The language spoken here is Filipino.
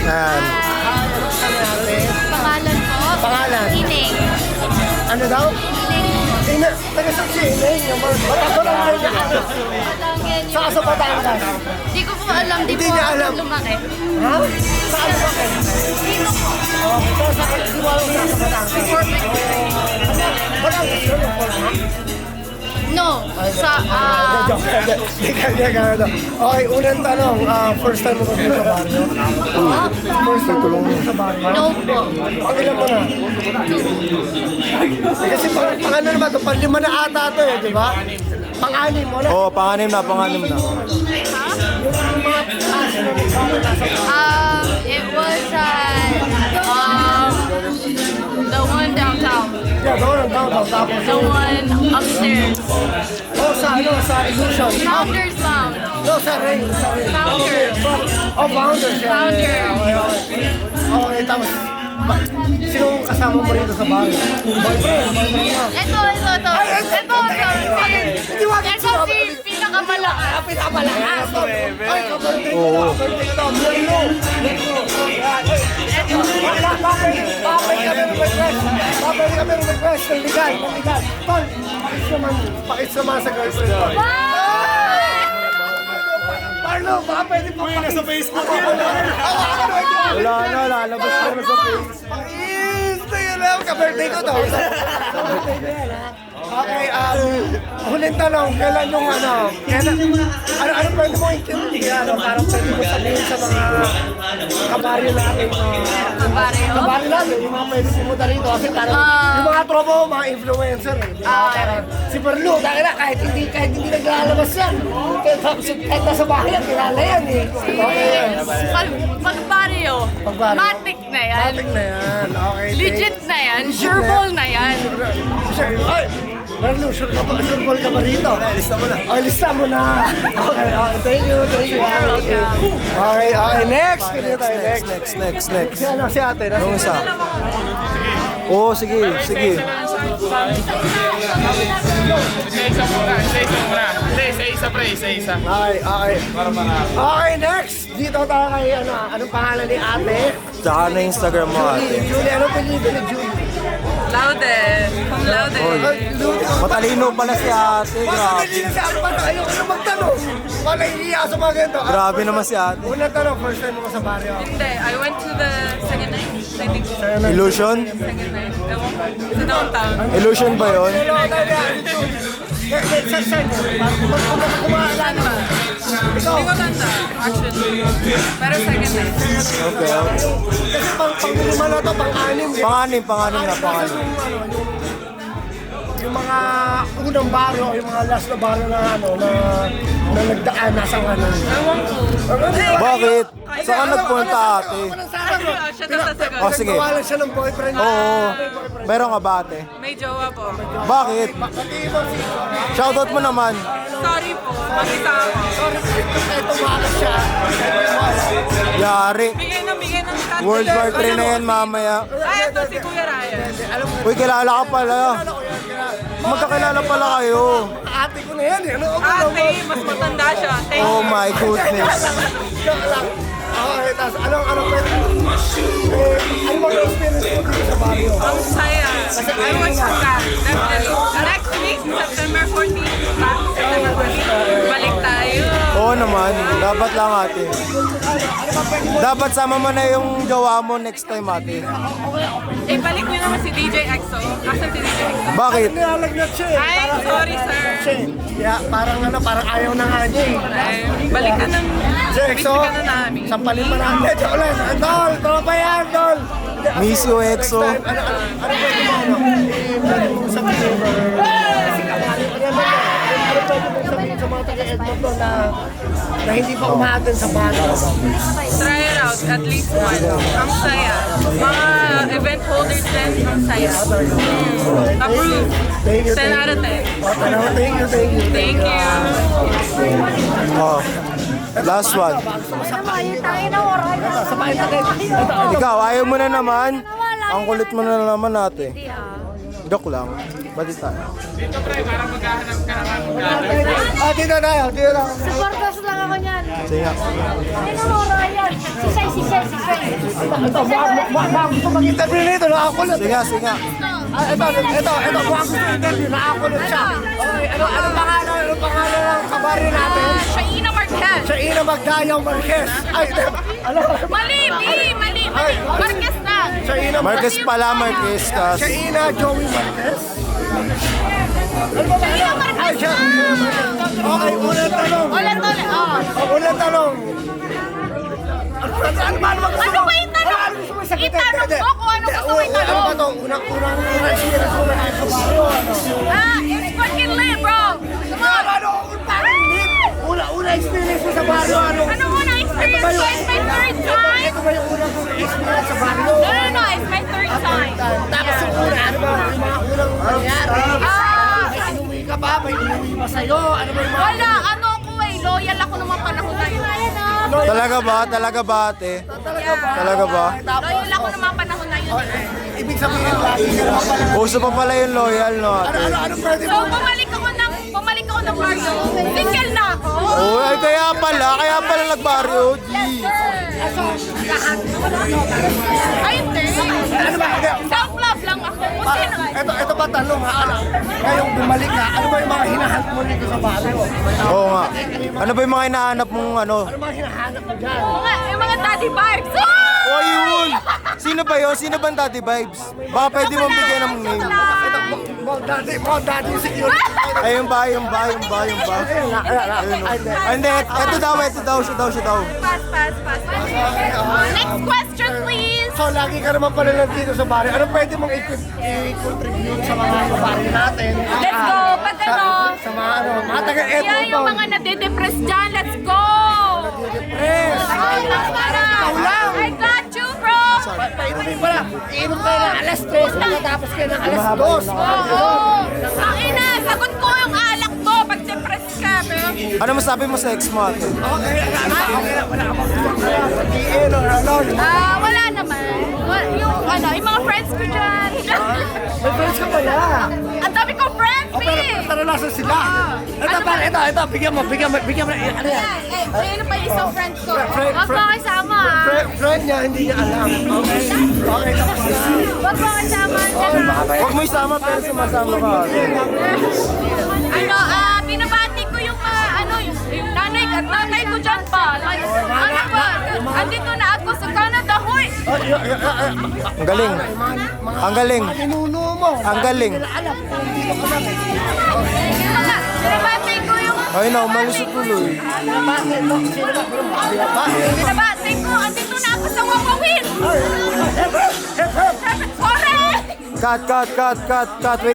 Yan. Pangalan ko? Pangalan? Ineng. Ano daw? Ineng. Taga-saan si Ineng? Ako lang ngayon niya. Saan sa Batangas? Di ko po alam, di Hindi po niya ako alam. lumaki. Ha? Saan ba kayo? Dito po. Di mo alam saan sa Batangas? Batangas yun ang forma? No. Sa, Okay, unang tanong. First time mo ba dito sa barrio? First time mo ba sa barrio? no po. Pakilan mo na. Kasi pang ano naman ito, pang-lima na ata ito eh, di ba? Pang-anim mo na. Oo, panganim na, panganim na. It was the one downtown. Yeah, doon ang downtown. Tapos The one upstairs. oh, sa ano, sa Illusion. Founders Lounge. No, sa Ray. Sa Ray. Founder. Oh, Founder. Founder. Okay, tapos sino kasama mo rito sa bahay? Boyfriend mo. Ito. Ito si pinakamalaki. Pinakamalakas. Ay, kabalik ko. Kabalik ko. Blue. Papay kami ng request. Papay kami ng request. Legal. Tol, pakits naman sa girlfriend ko. Marlo, baka pwede po pakits. Sa Facebook yun. Wala na, lalabas ko na sa face. Pakits! Ito yun lang. Ka-birthday ko daw. Ka-birthday ko yan, ha? Okay, huling tanong, kailan yung ano pwede mo i-kill? Parang pwede mo sabihin sa mga kabaryo natin, kabaryo natin, yung mga pwede pumunta rito kasi parang yung mga tropa mo, mga influencer eh. Parang si Perlu, kahit hindi naglalabas yan, kahit nasa bahay yan, kilala yan eh. Pagbaryo. Matic na yan. Matik na yan, okay. Legit na yan. Sureball na yan. Ay! Perlu, sure ball ka ba rito? Lista mo na. Oh, lista mo na. Okay, thank you. Okay, next. Next. Si ano, si ate. Yung isa. Oo, sige. Isa. Okay, next. Dito tayo kay anong pangalan ni ate? Tsaka na Instagram mo ate. Julie, anong pinili ni Julie? Louded. Matalino pala si ate, grabe. Hindi na ako para ayoko na magtanong. Wala iiya sa mga ganito. Grabe naman si ate. Unang tanong, first time mo ko sa barrio. Hindi. I went to the second night. I think Illusion? second night. Ewan ko. Sa downtown. Illusion ba yun? Saan mo? Kumaalala ba? Ikaw? Hindi ko tanda, actually. Pero second night. Okay. Kasi pang-lima na to, pang-anim. Panganim na. Yung mga unang baryo, yung mga last na baryo na na nagdaan nasa Ewan ko. Bakit? Saan ka nagpunta ate? Siya na sasagot. Oh, sige. Nagpawalan siya ng boyfriend. Oo. Meron ka ba ate? May jowa po. Bakit? Shoutout mo naman. Sorry po. Makita ako. Ito makas siya. Yari. Bigay ng cut. World War 3 na yan mamaya. Ay, ito si Kuya Ryan. Uy, kilala ka pala. Magkakilala pala kayo. Ate ko na yan eh. Ate, mas matanda siya. Thank Oh you. my goodness. Okay, tapos anong pwede? Ano mga experience mo dito sa baryo? Ang saya. I was back. Definitely. Next week, September 14. September 14. Balik tayo. Oo naman, dapat lang ate. Dapat sama mo na yung jowa mo next time ate. Eh, balik niyo naman si DJ EXO. Asan si DJ EXO? Bakit? Nilalagnat siya eh. Ay, sorry sir. Yeah, parang ayaw na nga niya eh. Ay, balik ka ng... Exo, Busy ka na namin. sampalin pa namin. Joke lang. Dol, tropa yan, Dol. Miss you, Exo. Ano pwede mo, pwede mo sabihin? Ano pwede mo sabihin sa mga taga-Edmonton na hindi pa umaaten sa baryo? Try it out, at least one. Ang saya. Mga event holders din, ang saya. Approved. 10 out of 10. Thank you. Thank you. Oh. Last one. Sabahin tayo. Ikaw, ayaw mo na naman. Ang kulit mo na naman ate. Joke lang. Ba't tayo? Dito tayo, dito tayo. Supporters lang ako niyan. Sige nga. Ay, naman, Ryan. Si Shay. Ito, baka gusto mag-interview nito, nakakulot. Sige nga, sige nga. Ito, baka gusto mag-interview, nakakulot siya. Okay, ano pangalan ng kabari natin? Shaina Marquez. Sa Ina Magdayaw Marquez. Ay, ano? Mali. Marquez na. Sa Ina Marquez pala, Marquez. Sa Ina Joey Marquez. Ano ba? Ay, siya. Okay, unang tanong. Ulit. Unang tanong. Ano ba Ano ba yung tanong? Ano gusto mo sagutin? Itanong mo kung ano gusto mo Ano ba itanong. to? Unang experience mo na sa baryo, ano? It's fucking lit, bro. Come on. Ano? Unang experience mo sa baryo, ano? Ano mo na experience ko? It's my third time. Ito ba yung unang experience sa baryo? No. It's my third time. Tapos yung una, ano ba yung mga unang nangyari? May inuwi ka ba? May inuwi ba sa'yo? Ano ba yung mga... Wala, ano ko loyal ako ng mga panahon na yun. Talaga ba? Talaga ba, ate? Talaga ba? Loyal ako ng mga panahon na yun. Ibig sabihin, lagi ka naman pala. Uso pa pala yung loyal, no, ate? Ano pwede So, mo? bumalik ako ng baryo. Single na ako. Oh, ay, kaya pala nagbaryo, G. Ay, hindi. Ano ba? Self-love lang ako. Kung sino. Ito ba tanong ha? Ngayong bumalik ka, ano ba yung mga hinahanap mo dito sa baryo? Oo nga. Ano ba yung mga hinahanap mong ano? Ano mga hinahanap mo dyan? Yung mga daddy vibes. Oh, yun! Sino ba yun? Sino ba ang Daddy Vibes? Baka pwede mong bigyan ng name. Ito, mga daddy security. Ay, yung ba? Ayun na. Ay, hindi. Ito daw. Siya daw. Pass. Next question, please. So, lagi ka naman pala nandito sa baryo. Ano pwede mong i-contribute sa mga baryo natin? Let's go. Pag ano, Sa mga mga taga-eto kaya yung mga nade-depress dyan, let's go. Press! I got you, bro. Painumin pala. Iinom kayo ng alas 3, pagkatapos kayo ng alas 2. Oo. Ang ina, sagot ko yung alak mo pag depressed ka, bro. Ano masabi mo sa ex mo, ate? Okay na, wala ka mag-iin o ano. Wala naman. Yung mga friends ko dyan. May friends ka pala. Ang dami kong friends, Pero eh. naranasan sila. Ito, bigyan mo. Ano yan? Ayun pa yung isang friend ko. Friend. Huwag mo kasama, ha? Friend niya, hindi niya alam. Okay, tapos na. Huwag mo kasama. Huwag mo isama pero sumasama ka, ate. Binabati ko yung yung nanay at tatay ko dyan pa. Ano ba? Andito na ako sa Canada, hoy! Ang galing. Ang galing. Ninuno mo. Ang galing. Alam kung hindi mo kasama. Binabati ko yung... Ay, na, umalis na tuloy. Bakit? Sino ba? Binabati ko, andito na ako sa Wawawin! Sorry! Cut. Wait